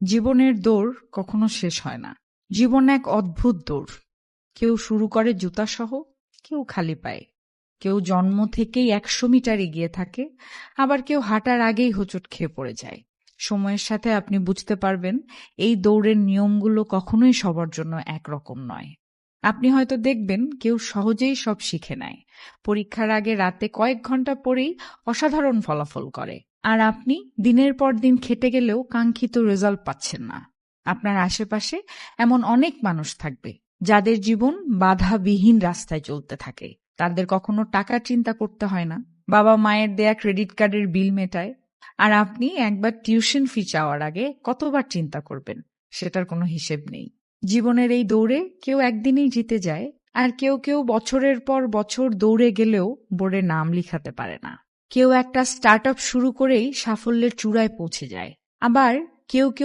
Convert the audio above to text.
জীবনের দৌড় কখনো শেষ হয় না। জীবন এক অদ্ভুত দৌড়। কেউ শুরু করে জুতাসহ, কেউ খালি পায়ে। কেউ জন্ম থেকেই ১০০ মিটার এগিয়ে থাকে, আবার কেউ হাঁটার আগেই হোঁচট খেয়ে পড়ে যায়। সময়ের সাথে আপনি বুঝতে পারবেন এই দৌড়ের নিয়মগুলো কখনোই সবার জন্য একরকম নয়। আপনি হয়তো দেখবেন কেউ সহজেই সব শিখে নেয়, পরীক্ষার আগে রাতে কয়েক ঘন্টা পরেই অসাধারণ ফলাফল করে। আর আপনি দিনের পর দিন খেটে গেলেও কাঙ্ক্ষিত রেজাল্ট পাচ্ছেন না। আপনার আশেপাশে এমন অনেক মানুষ থাকবে যাদের জীবন বাধাবিহীন রাস্তায় চলতে থাকে। তাদের কখনো টাকার চিন্তা করতে হয় না, বাবা মায়ের দেয়া ক্রেডিট কার্ডের বিল মেটায়। আর আপনি একবার টিউশন ফি চাওয়ার আগে কতবার চিন্তা করবেন সেটার কোনো হিসেব নেই। জীবনের এই দৌড়ে কেউ একদিনেই জিতে যায়, আর কেউ কেউ বছরের পর বছর দৌড়ে গেলেও বোর্ডে নাম লিখাতে পারে না। কেউ একটা স্টার্ট আপ শুরু করেই সাফল্যের চূড়ায় পৌঁছে যায়, আবার কেউ কেউ